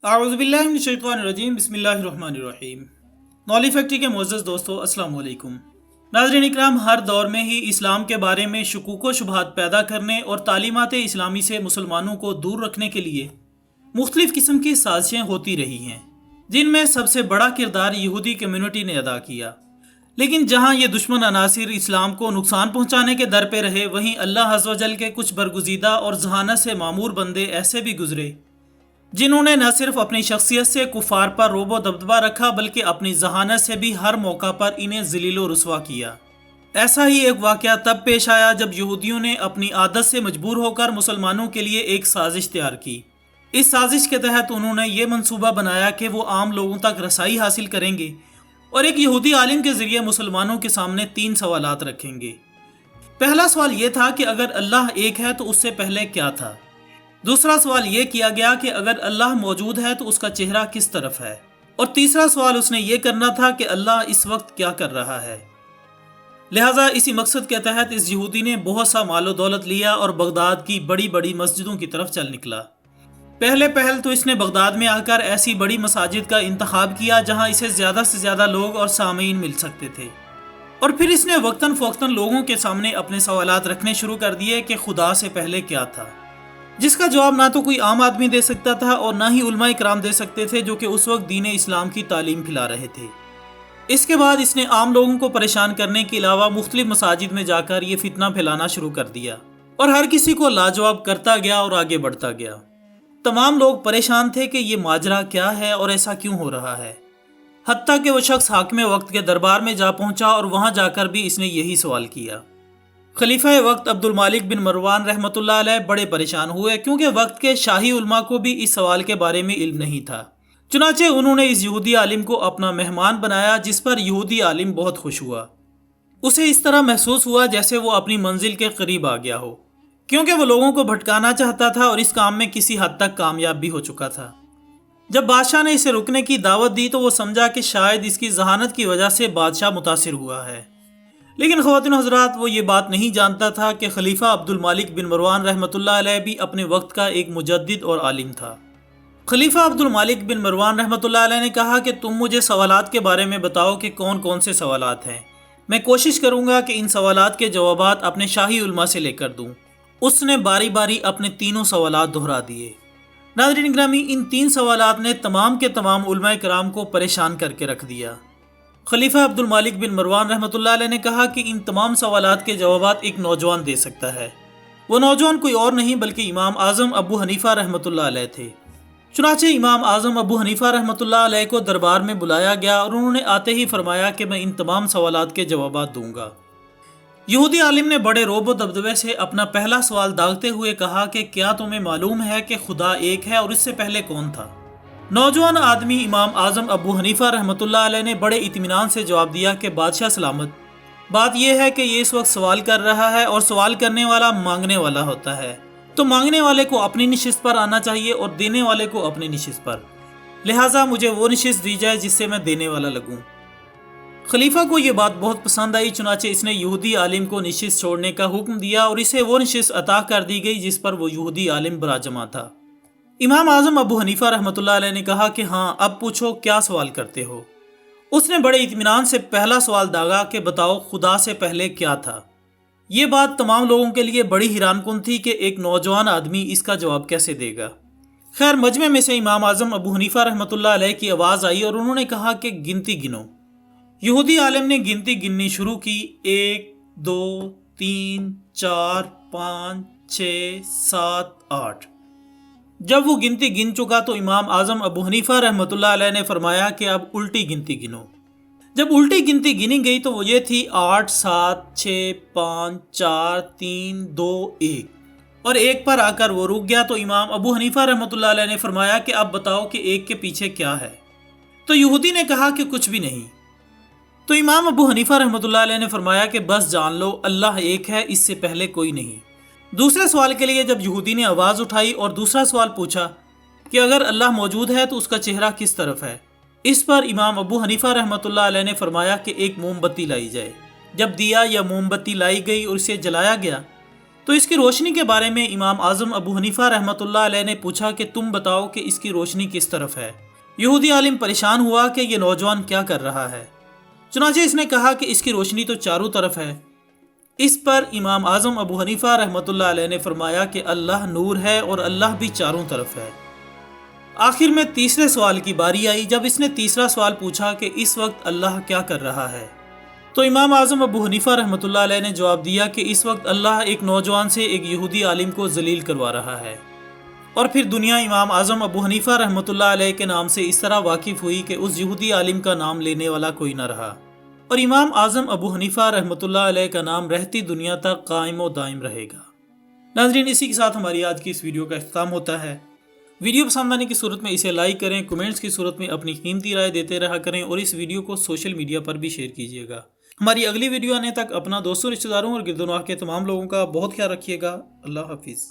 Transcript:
اعوذ باللہ من الشیطان الرجیم، بسم اللہ الرحمن الرحیم۔ نالی فیکٹری کے معزز دوستو، السلام علیکم۔ ناظرین اکرام، ہر دور میں ہی اسلام کے بارے میں شکوک و شبہات پیدا کرنے اور تعلیمات اسلامی سے مسلمانوں کو دور رکھنے کے لیے مختلف قسم کی سازشیں ہوتی رہی ہیں، جن میں سب سے بڑا کردار یہودی کمیونٹی نے ادا کیا۔ لیکن جہاں یہ دشمن عناصر اسلام کو نقصان پہنچانے کے در پہ رہے، وہیں اللہ عز و جل کے کچھ برگزیدہ اور ذہانت سے معمور بندے ایسے بھی گزرے جنہوں نے نہ صرف اپنی شخصیت سے کفار پر رعب و دبدبہ رکھا، بلکہ اپنی ذہانت سے بھی ہر موقع پر انہیں ذلیل و رسوا کیا۔ ایسا ہی ایک واقعہ تب پیش آیا جب یہودیوں نے اپنی عادت سے مجبور ہو کر مسلمانوں کے لیے ایک سازش تیار کی۔ اس سازش کے تحت انہوں نے یہ منصوبہ بنایا کہ وہ عام لوگوں تک رسائی حاصل کریں گے اور ایک یہودی عالم کے ذریعے مسلمانوں کے سامنے 3 سوالات رکھیں گے۔ پہلا سوال یہ تھا کہ اگر اللہ ایک ہے تو اس سے پہلے کیا تھا؟ دوسرا سوال یہ کیا گیا کہ اگر اللہ موجود ہے تو اس کا چہرہ کس طرف ہے؟ اور تیسرا سوال اس نے یہ کرنا تھا کہ اللہ اس وقت کیا کر رہا ہے؟ لہٰذا اسی مقصد کے تحت اس یہودی نے بہت سا مال و دولت لیا اور بغداد کی بڑی بڑی مسجدوں کی طرف چل نکلا۔ پہل تو اس نے بغداد میں آ کر ایسی بڑی مساجد کا انتخاب کیا جہاں اسے زیادہ سے زیادہ لوگ اور سامعین مل سکتے تھے، اور پھر اس نے وقتاً فوقتاً لوگوں کے سامنے اپنے سوالات رکھنے شروع کر دیے کہ خدا سے پہلے کیا تھا، جس کا جواب نہ تو کوئی عام آدمی دے سکتا تھا اور نہ ہی علماء کرام دے سکتے تھے جو کہ اس وقت دین اسلام کی تعلیم پھیلا رہے تھے۔ اس کے بعد اس نے عام لوگوں کو پریشان کرنے کے علاوہ مختلف مساجد میں جا کر یہ فتنہ پھیلانا شروع کر دیا، اور ہر کسی کو لاجواب کرتا گیا اور آگے بڑھتا گیا۔ تمام لوگ پریشان تھے کہ یہ ماجرا کیا ہے اور ایسا کیوں ہو رہا ہے، حتیٰ کہ وہ شخص حاکم وقت کے دربار میں جا پہنچا اور وہاں جا کر بھی اس نے یہی سوال کیا۔ خلیفہ وقت عبد المالک بن مروان رحمۃ اللہ علیہ بڑے پریشان ہوئے، کیونکہ وقت کے شاہی علماء کو بھی اس سوال کے بارے میں علم نہیں تھا۔ چنانچہ انہوں نے اس یہودی عالم کو اپنا مہمان بنایا، جس پر یہودی عالم بہت خوش ہوا۔ اسے اس طرح محسوس ہوا جیسے وہ اپنی منزل کے قریب آ گیا ہو، کیونکہ وہ لوگوں کو بھٹکانا چاہتا تھا اور اس کام میں کسی حد تک کامیاب بھی ہو چکا تھا۔ جب بادشاہ نے اسے رکنے کی دعوت دی تو وہ سمجھا کہ شاید اس کی ذہانت کی وجہ سے بادشاہ متاثر ہوا ہے، لیکن خواتین و حضرات، وہ یہ بات نہیں جانتا تھا کہ خلیفہ عبد المالک بن مروان رحمۃ اللہ علیہ بھی اپنے وقت کا ایک مجدد اور عالم تھا۔ خلیفہ عبد المالک بن مروان رحمۃ اللہ علیہ نے کہا کہ تم مجھے سوالات کے بارے میں بتاؤ کہ کون کون سے سوالات ہیں، میں کوشش کروں گا کہ ان سوالات کے جوابات اپنے شاہی علماء سے لے کر دوں۔ اس نے باری باری اپنے تینوں سوالات دہرا دیے۔ ناظرین گرامی، ان 3 سوالات نے تمام کے تمام علماء کرام کو پریشان کر کے رکھ دیا۔ خلیفہ عبد المالک بن مروان رحمۃ اللہ علیہ نے کہا کہ ان تمام سوالات کے جوابات ایک نوجوان دے سکتا ہے۔ وہ نوجوان کوئی اور نہیں بلکہ امام اعظم ابو حنیفہ رحمۃ اللہ علیہ تھے۔ چنانچہ امام اعظم ابو حنیفہ رحمۃ اللہ علیہ کو دربار میں بلایا گیا اور انہوں نے آتے ہی فرمایا کہ میں ان تمام سوالات کے جوابات دوں گا۔ یہودی عالم نے بڑے رعب و دبدبے سے اپنا پہلا سوال داغتے ہوئے کہا کہ کیا تمہیں معلوم ہے کہ خدا ایک ہے اور اس سے پہلے کون تھا؟ نوجوان آدمی امام اعظم ابو حنیفہ رحمۃ اللہ علیہ نے بڑے اطمینان سے جواب دیا کہ بادشاہ سلامت، بات یہ ہے کہ یہ اس وقت سوال کر رہا ہے اور سوال کرنے والا مانگنے والا ہوتا ہے، تو مانگنے والے کو اپنی نشست پر آنا چاہیے اور دینے والے کو اپنی نشست پر، لہٰذا مجھے وہ نشست دی جائے جس سے میں دینے والا لگوں۔ خلیفہ کو یہ بات بہت پسند آئی، چنانچہ اس نے یہودی عالم کو نشست چھوڑنے کا حکم دیا اور اسے وہ نشست عطا کر دی گئی جس پر وہ یہودی عالم براجمع تھا۔ امام اعظم ابو حنیفہ رحمۃ اللہ علیہ نے کہا کہ ہاں، اب پوچھو کیا سوال کرتے ہو۔ اس نے بڑے اطمینان سے پہلا سوال داغا کہ بتاؤ خدا سے پہلے کیا تھا۔ یہ بات تمام لوگوں کے لیے بڑی حیران کن تھی کہ ایک نوجوان آدمی اس کا جواب کیسے دے گا۔ خیر، مجمع میں سے امام اعظم ابو حنیفہ رحمۃ اللہ علیہ کی آواز آئی اور انہوں نے کہا کہ گنتی گنو۔ یہودی عالم نے گنتی گننی شروع کی، 1 2 3 4 5 6 7 8۔ جب وہ گنتی گن چکا تو امام اعظم ابو حنیفہ رحمۃ اللہ علیہ نے فرمایا کہ اب الٹی گنتی گنو۔ جب الٹی گنتی گنی گئی تو وہ یہ تھی 8 7 6 5 4 3 2 1، اور 1 پر آ کر وہ رک گیا تو امام ابو حنیفہ رحمۃ اللہ علیہ نے فرمایا کہ اب بتاؤ کہ 1 کے پیچھے کیا ہے؟ تو یہودی نے کہا کہ کچھ بھی نہیں۔ تو امام ابو حنیفہ رحمۃ اللہ علیہ نے فرمایا کہ بس جان لو اللہ ایک ہے، اس سے پہلے کوئی نہیں۔ دوسرے سوال کے لیے جب یہودی نے آواز اٹھائی اور دوسرا سوال پوچھا کہ اگر اللہ موجود ہے تو اس کا چہرہ کس طرف ہے، اس پر امام ابو حنیفہ رحمۃ اللہ علیہ نے فرمایا کہ ایک موم بتی لائی جائے۔ جب دیا یا موم بتی لائی گئی اور اسے جلایا گیا تو اس کی روشنی کے بارے میں امام اعظم ابو حنیفہ رحمۃ اللہ علیہ نے پوچھا کہ تم بتاؤ کہ اس کی روشنی کس طرف ہے۔ یہودی عالم پریشان ہوا کہ یہ نوجوان کیا کر رہا ہے، چنانچہ اس نے کہا کہ اس کی روشنی تو چاروں طرف ہے۔ اس پر امام اعظم ابو حنیفہ رحمۃ اللہ علیہ نے فرمایا کہ اللہ نور ہے اور اللہ بھی چاروں طرف ہے۔ آخر میں تیسرے سوال کی باری آئی، جب اس نے تیسرا سوال پوچھا کہ اس وقت اللہ کیا کر رہا ہے، تو امام اعظم ابو حنیفہ رحمۃ اللہ علیہ نے جواب دیا کہ اس وقت اللہ ایک نوجوان سے ایک یہودی عالم کو ذلیل کروا رہا ہے۔ اور پھر دنیا امام اعظم ابو حنیفہ رحمۃ اللہ علیہ کے نام سے اس طرح واقف ہوئی کہ اس یہودی عالم کا نام لینے والا کوئی نہ رہا، اور امام اعظم ابو حنیفہ رحمۃ اللہ علیہ کا نام رہتی دنیا تک قائم و دائم رہے گا۔ ناظرین، اسی کے ساتھ ہماری آج کی اس ویڈیو کا اختتام ہوتا ہے۔ ویڈیو پسند آنے کی صورت میں اسے لائک کریں، کمنٹس کی صورت میں اپنی قیمتی رائے دیتے رہا کریں، اور اس ویڈیو کو سوشل میڈیا پر بھی شیئر کیجیے گا۔ ہماری اگلی ویڈیو آنے تک اپنا دوستوں، رشتہ داروں اور گرد و نواح کے تمام لوگوں کا بہت خیال رکھیے گا۔ اللہ حافظ۔